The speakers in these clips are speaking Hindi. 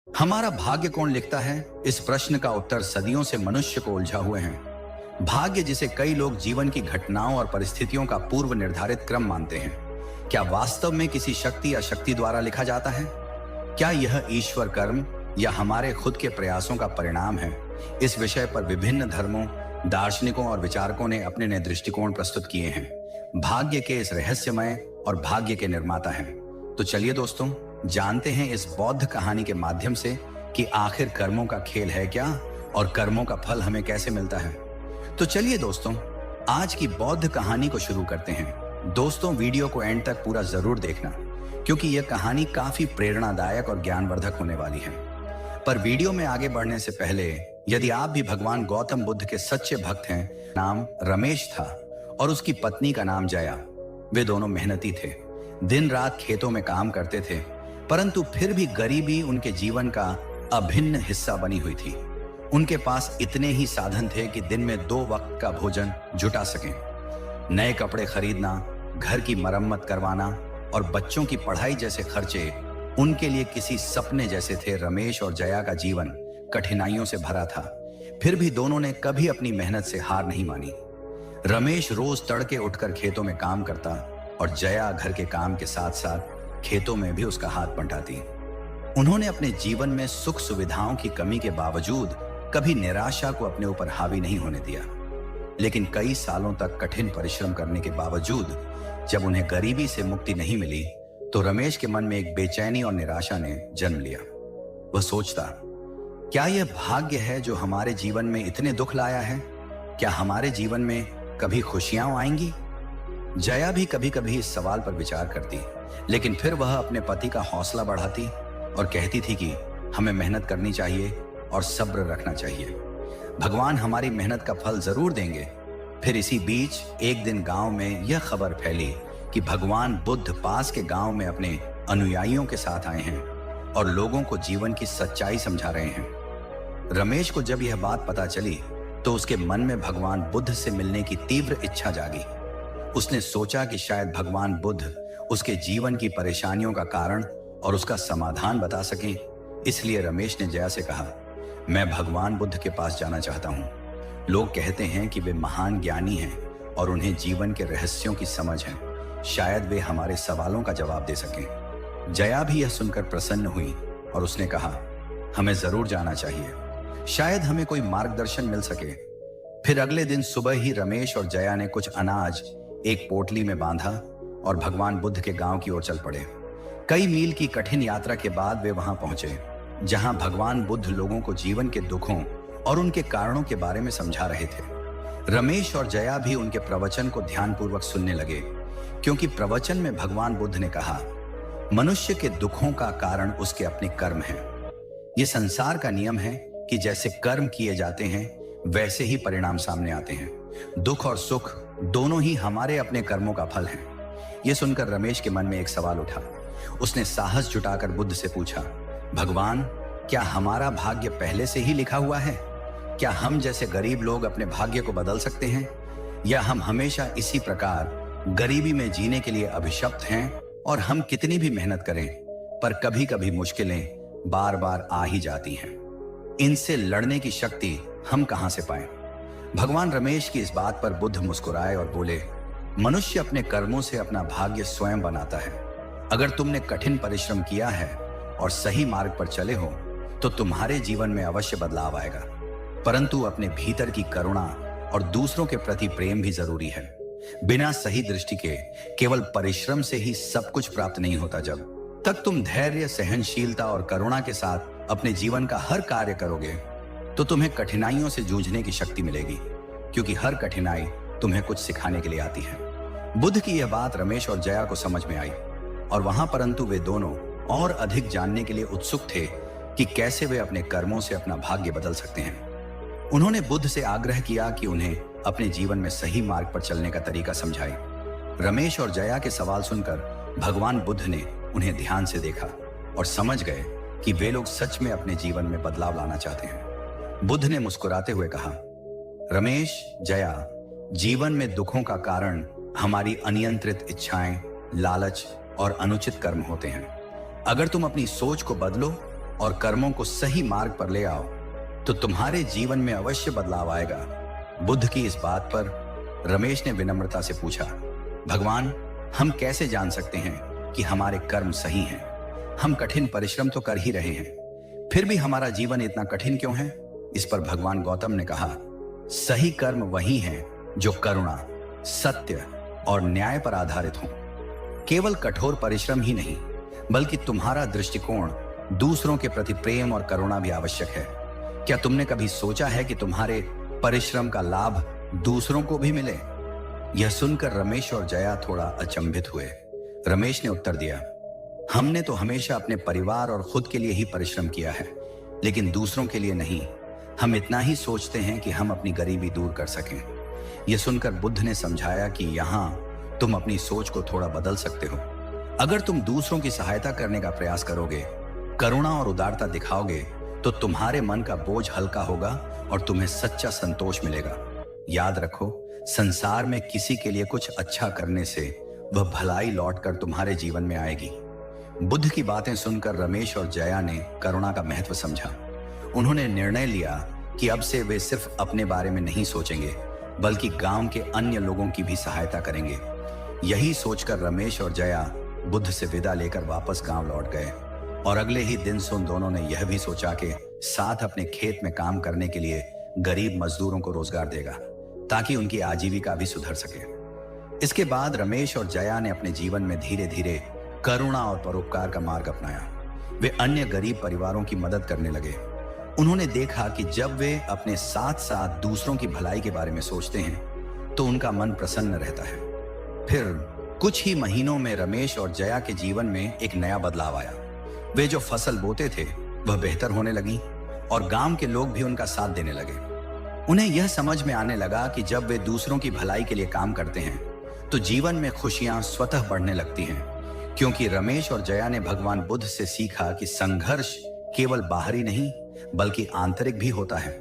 हमारा भाग्य कौन लिखता है? इस प्रश्न का उत्तर सदियों से मनुष्य को उलझा हुए हैं। भाग्य, जिसे कई लोग जीवन की घटनाओं और परिस्थितियों का पूर्व निर्धारित क्रम मानते हैं, क्या वास्तव में किसी शक्ति या शक्ति द्वारा लिखा जाता है? क्या यह ईश्वर कर्म या हमारे खुद के प्रयासों का परिणाम है? इस विषय पर विभिन्न धर्मों, दार्शनिकों और विचारकों ने अपने नए दृष्टिकोण प्रस्तुत किए हैं। भाग्य के इस रहस्यमय और भाग्य के निर्माता हैं। तो चलिए दोस्तों, जानते हैं इस बौद्ध कहानी के माध्यम से कि आखिर कर्मों का खेल है क्या और कर्मों का फल हमें कैसे मिलता है। तो चलिए दोस्तों, आज की बौद्ध कहानी को शुरू करते हैं। दोस्तों, वीडियो को एंड तक पूरा जरूर देखना, क्योंकि यह कहानी काफी प्रेरणादायक और ज्ञानवर्धक होने वाली है। पर वीडियो में आगे बढ़ने से पहले, यदि आप भी भगवान गौतम बुद्ध के सच्चे भक्त हैं, नाम रमेश था और उसकी पत्नी का नाम जया। वे दोनों मेहनती थे, दिन रात खेतों में काम करते थे, परंतु फिर भी गरीबी उनके जीवन का अभिन्न हिस्सा बनी हुई थी। उनके पास इतने ही साधन थे कि दिन में 2 वक्त का भोजन जुटा सकें। नए कपड़े खरीदना, घर की मरम्मत करवाना और बच्चों की पढ़ाई जैसे खर्चे उनके लिए किसी सपने जैसे थे। रमेश और जया का जीवन कठिनाइयों से भरा था, फिर भी दोनों ने कभी अपनी मेहनत से हार नहीं मानी। रमेश रोज तड़के उठकर खेतों में काम करता और जया घर के काम के साथ साथ खेतों में भी उसका हाथ बंटाती। उन्होंने अपने जीवन में सुख सुविधाओं की कमी के बावजूद कभी निराशा को अपने ऊपर हावी नहीं होने दिया। लेकिन कई सालों तक कठिन परिश्रम करने के बावजूद जब उन्हें गरीबी से मुक्ति नहीं मिली, तो रमेश के मन में एक बेचैनी और निराशा ने जन्म लिया। वह सोचता, क्या यह भाग्य है जो हमारे जीवन में इतने दुख लाया है? क्या हमारे जीवन में कभी खुशियां आएंगी? जया भी कभी कभी इस सवाल पर विचार करती, लेकिन फिर वह अपने पति का हौसला बढ़ाती और कहती थी कि हमें मेहनत करनी चाहिए और सब्र रखना चाहिए। भगवान हमारी मेहनत का फल जरूर देंगे। फिर इसी बीच एक दिन गांव में यह खबर फैली कि भगवान बुद्ध पास के गांव में अपने अनुयायियों के साथ आए हैं और लोगों को जीवन की सच्चाई समझा रहे हैं। रमेश को जब यह बात पता चली, तो उसके मन में भगवान बुद्ध से मिलने की तीव्र इच्छा जागी। उसने सोचा कि शायद भगवान बुद्ध उसके जीवन की परेशानियों का कारण और उसका समाधान बता सकें। इसलिए रमेश ने जया से कहा, मैं भगवान बुद्ध के पास जाना चाहता हूं। लोग कहते हैं कि वे महान ज्ञानी हैं और उन्हें जीवन के रहस्यों की समझ है। शायद वे हमारे सवालों का जवाब दे सकें। जया भी यह सुनकर प्रसन्न हुई और उसने कहा, हमें जरूर जाना चाहिए, शायद हमें कोई मार्गदर्शन मिल सके। फिर अगले दिन सुबह ही रमेश और जया ने कुछ अनाज एक पोटली में बांधा और भगवान बुद्ध के गांव की ओर चल पड़े। कई मील की कठिन यात्रा के बाद वे वहां पहुंचे, जहां भगवान बुद्ध लोगों को जीवन के दुखों और उनके कारणों के बारे में समझा रहे थे। रमेश और जया भी उनके प्रवचन को ध्यानपूर्वक सुनने लगे, क्योंकि प्रवचन में भगवान बुद्ध ने कहा, मनुष्य के दुखों का कारण उसके अपने कर्म हैं। ये संसार का नियम है कि जैसे कर्म किए जाते हैं, वैसे ही परिणाम सामने आते हैं। दुख और सुख दोनों ही हमारे अपने कर्मों का फल हैं। यह सुनकर रमेश के मन में एक सवाल उठा। उसने साहस जुटाकर बुद्ध से पूछा, भगवान, क्या हमारा भाग्य पहले से ही लिखा हुआ है? क्या हम जैसे गरीब लोग अपने भाग्य को बदल सकते हैं, या हम हमेशा इसी प्रकार गरीबी में जीने के लिए अभिशप्त हैं और हम कितनी भी मेहनत करें, पर कभी कभी मुश्किलें बार बार आ ही जाती हैं। इनसे लड़ने की शक्ति हम कहां से पाएं? भगवान रमेश की इस बात पर बुद्ध मुस्कुराए और बोले, मनुष्य अपने कर्मों से अपना भाग्य स्वयं बनाता है। अगर तुमने कठिन परिश्रम किया है और सही मार्ग पर चले हो, तो तुम्हारे जीवन में अवश्य बदलाव आएगा। परंतु अपने भीतर की करुणा और दूसरों के प्रति प्रेम भी जरूरी है। बिना सही दृष्टि के केवल परिश्रम से ही सब कुछ प्राप्त नहीं होता। जब तक तुम धैर्य, सहनशीलता और करुणा के साथ अपने जीवन का हर कार्य करोगे, तो तुम्हें कठिनाइयों से जूझने की शक्ति मिलेगी, क्योंकि हर कठिनाई तुम्हें कुछ सिखाने के लिए आती है। बुद्ध की यह बात रमेश और जया को समझ में आई और वहां परंतु वे दोनों और अधिक जानने के लिए उत्सुक थे कि कैसे वे अपने कर्मों से अपना भाग्य बदल सकते हैं। उन्होंने बुद्ध से आग्रह किया कि उन्हें अपने जीवन में सही मार्ग पर चलने का तरीका समझाए। रमेश और जया के सवाल सुनकर भगवान बुद्ध ने उन्हें ध्यान से देखा और समझ गए कि वे लोग सच में अपने जीवन में बदलाव लाना चाहते हैं। बुद्ध ने मुस्कुराते हुए कहा, रमेश, जया, जीवन में दुखों का कारण हमारी अनियंत्रित इच्छाएं, लालच और अनुचित कर्म होते हैं। अगर तुम अपनी सोच को बदलो और कर्मों को सही मार्ग पर ले आओ तो तुम्हारे जीवन में अवश्य बदलाव आएगा। बुद्ध की इस बात पर रमेश ने विनम्रता से पूछा, भगवान, हम कैसे जान सकते हैं कि हमारे कर्म सही हैं? हम कठिन परिश्रम तो कर ही रहे हैं, फिर भी हमारा जीवन इतना कठिन क्यों है? इस पर भगवान गौतम ने कहा, सही कर्म वही हैं जो करुणा, सत्य और न्याय पर आधारित हों। केवल कठोर परिश्रम ही नहीं, बल्कि तुम्हारा दृष्टिकोण दूसरों के प्रति प्रेम और करुणा भी आवश्यक है। क्या तुमने कभी सोचा है कि तुम्हारे परिश्रम का लाभ दूसरों को भी मिले? यह सुनकर रमेश और जया थोड़ा अचंभित हुए। रमेश ने उत्तर दिया, हमने तो हमेशा अपने परिवार और खुद के लिए ही परिश्रम किया है, लेकिन दूसरों के लिए नहीं। हम इतना ही सोचते हैं कि हम अपनी गरीबी दूर कर सकें। यह सुनकर बुद्ध ने समझाया कि यहां तुम अपनी सोच को थोड़ा बदल सकते हो। अगर तुम दूसरों की सहायता करने का प्रयास करोगे, करुणा और उदारता दिखाओगे, तो तुम्हारे मन का बोझ हल्का होगा और तुम्हें सच्चा संतोष मिलेगा। याद रखो, संसार में किसी के लिए कुछ अच्छा करने से वह भलाई लौटकर तुम्हारे जीवन में आएगी। बुद्ध की बातें सुनकर रमेश और जया ने करुणा का महत्व समझा। उन्होंने निर्णय लिया कि अब से वे सिर्फ अपने बारे में नहीं सोचेंगे, बल्कि गांव के अन्य लोगों की भी सहायता करेंगे। यही सोचकर रमेश और जया बुद्ध से विदा लेकर वापस गांव लौट गए और अगले ही दिन सुन दोनों ने यह भी सोचा कि साथ अपने खेत में काम करने के लिए गरीब मजदूरों को रोजगार देगा, ताकि उनकी आजीविका भी सुधर सके। इसके बाद रमेश और जया ने अपने जीवन में धीरे धीरे करुणा और परोपकार का मार्ग अपनाया। वे अन्य गरीब परिवारों की मदद करने लगे। उन्होंने देखा कि जब वे अपने साथ साथ दूसरों की भलाई के बारे में सोचते हैं तो उनका मन प्रसन्न रहता है। फिर कुछ ही महीनों में रमेश और जया के जीवन में एक नया बदलाव आया। वे जो फसल बोते थे वह बेहतर होने लगी और गांव के लोग भी उनका साथ देने लगे। उन्हें यह समझ में आने लगा कि जब वे दूसरों की भलाई के लिए काम करते हैं तो जीवन में खुशियां स्वतः बढ़ने लगती हैं, क्योंकि रमेश और जया ने भगवान बुद्ध से सीखा कि संघर्ष केवल बाहरी नहीं बल्कि आंतरिक भी होता है।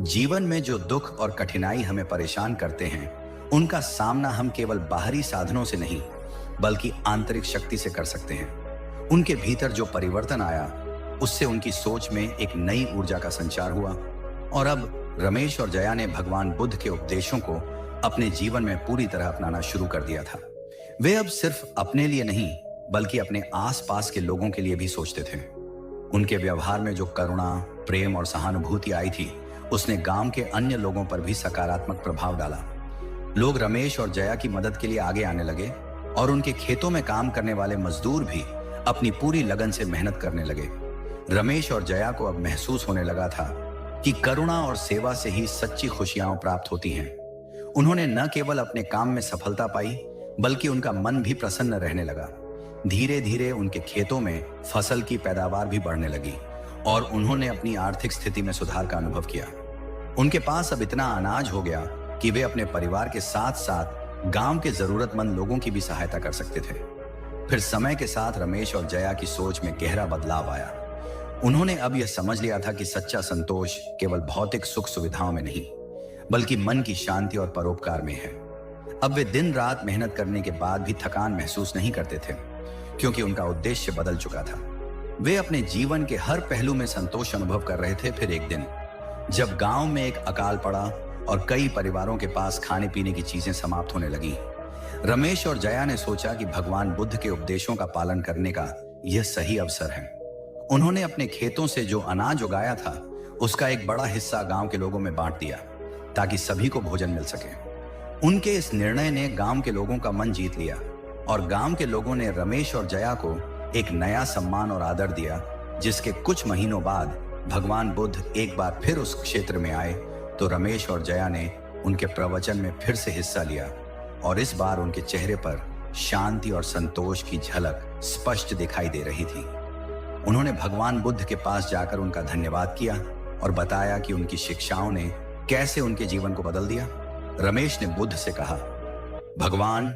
जीवन में जो दुख और कठिनाई हमें परेशान करते हैं, उनका सामना हम केवल बाहरी साधनों से नहीं बल्कि आंतरिक शक्ति से कर सकते हैं। उनके भीतर जो परिवर्तन आया, उससे उनकी सोच में एक नई ऊर्जा का संचार हुआ और अब रमेश और जया ने भगवान बुद्ध के उपदेशों को अपने जीवन में पूरी तरह अपनाना शुरू कर दिया था। वे अब सिर्फ अपने लिए नहीं बल्कि अपने आसपास के लोगों के लिए भी सोचते थे। उनके व्यवहार में जो करुणा, प्रेम और सहानुभूति आई थी, उसने गांव के अन्य लोगों पर भी सकारात्मक प्रभाव डाला। लोग रमेश और जया की मदद के लिए आगे आने लगे और उनके खेतों में काम करने वाले मजदूर भी अपनी पूरी लगन से मेहनत करने लगे। रमेश और जया को अब महसूस होने लगा था कि करुणा और सेवा से ही सच्ची खुशियां प्राप्त होती हैं। उन्होंने न केवल अपने काम में सफलता पाई बल्कि उनका मन भी प्रसन्न रहने लगा। धीरे धीरे उनके खेतों में फसल की पैदावार भी बढ़ने लगी और उन्होंने अपनी आर्थिक स्थिति में सुधार का अनुभव किया। उनके पास अब इतना अनाज हो गया कि वे अपने परिवार के साथ साथ गांव के जरूरतमंद लोगों की भी सहायता कर सकते थे। फिर समय के साथ रमेश और जया की सोच में गहरा बदलाव आया। उन्होंने अब यह समझ लिया था कि सच्चा संतोष केवल भौतिक सुख सुविधाओं में नहीं बल्कि मन की शांति और परोपकार में है। अब वे दिन रात मेहनत करने के बाद भी थकान महसूस नहीं करते थे, क्योंकि उनका उद्देश्य बदल चुका था। वे अपने जीवन के हर पहलू में संतोष अनुभव कर रहे थे। फिर एक दिन जब गांव में एक अकाल पड़ा और कई परिवारों के पास खाने पीने की चीजें समाप्त होने लगी, रमेश और जया ने सोचा कि भगवान बुद्ध के उपदेशों का पालन करने का यह सही अवसर है। उन्होंने अपने खेतों से जो अनाज उगाया था उसका एक बड़ा हिस्सा गांव के लोगों में बांट दिया ताकि सभी को भोजन मिल सके। उनके इस निर्णय ने गांव के लोगों का मन जीत लिया और गांव के लोगों ने रमेश और जया को एक नया सम्मान और आदर दिया। जिसके कुछ महीनों बाद भगवान बुद्ध एक बार फिर उस क्षेत्र में आए तो रमेश और जया ने उनके प्रवचन में फिर से हिस्सा लिया और इस बार उनके चेहरे पर शांति और संतोष की झलक स्पष्ट दिखाई दे रही थी। उन्होंने भगवान बुद्ध के पास जाकर उनका धन्यवाद किया और बताया कि उनकी शिक्षाओं ने कैसे उनके जीवन को बदल दिया। रमेश ने बुद्ध से कहा, भगवान,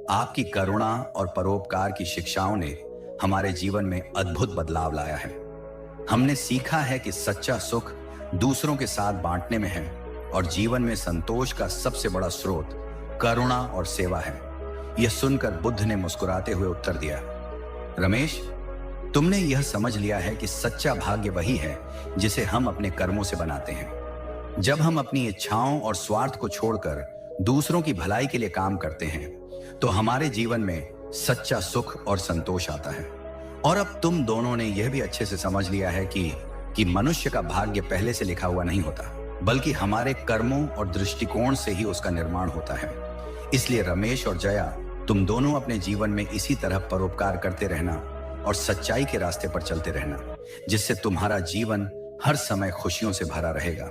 आपकी करुणा और परोपकार की शिक्षाओं ने हमारे जीवन में अद्भुत बदलाव लाया है। हमने सीखा है कि सच्चा सुख दूसरों के साथ बांटने में है और जीवन में संतोष का सबसे बड़ा स्रोत करुणा और सेवा है। यह सुनकर बुद्ध ने मुस्कुराते हुए उत्तर दिया, रमेश, तुमने यह समझ लिया है कि सच्चा भाग्य वही है जिसे हम अपने कर्मों से बनाते हैं। जब हम अपनी इच्छाओं और स्वार्थ को छोड़कर दूसरों की भलाई के लिए काम करते हैं तो हमारे जीवन में सच्चा सुख और संतोष आता है। और अब तुम दोनों ने यह भी अच्छे से समझ लिया है कि मनुष्य का भाग्य पहले से लिखा हुआ नहीं होता, बल्कि हमारे कर्मों और दृष्टिकोण से ही उसका निर्माण होता है। इसलिए रमेश और जया, तुम दोनों अपने जीवन में इसी तरह परोपकार करते रहना और सच्चाई के रास्ते पर चलते रहना, जिससे तुम्हारा जीवन हर समय खुशियों से भरा रहेगा।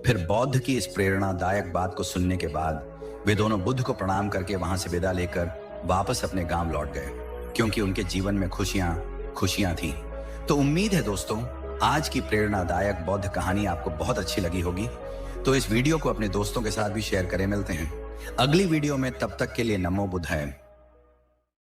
फिर बौद्ध की इस प्रेरणादायक बात को सुनने के बाद वे दोनों बुद्ध को प्रणाम करके वहां से विदा लेकर वापस अपने गांव लौट गए, क्योंकि उनके जीवन में खुशियां थी। तो उम्मीद है दोस्तों, आज की प्रेरणादायक बौद्ध कहानी आपको बहुत अच्छी लगी होगी। तो इस वीडियो को अपने दोस्तों के साथ भी शेयर करें। मिलते हैं अगली वीडियो में, तब तक के लिए नमो बुद्धाय।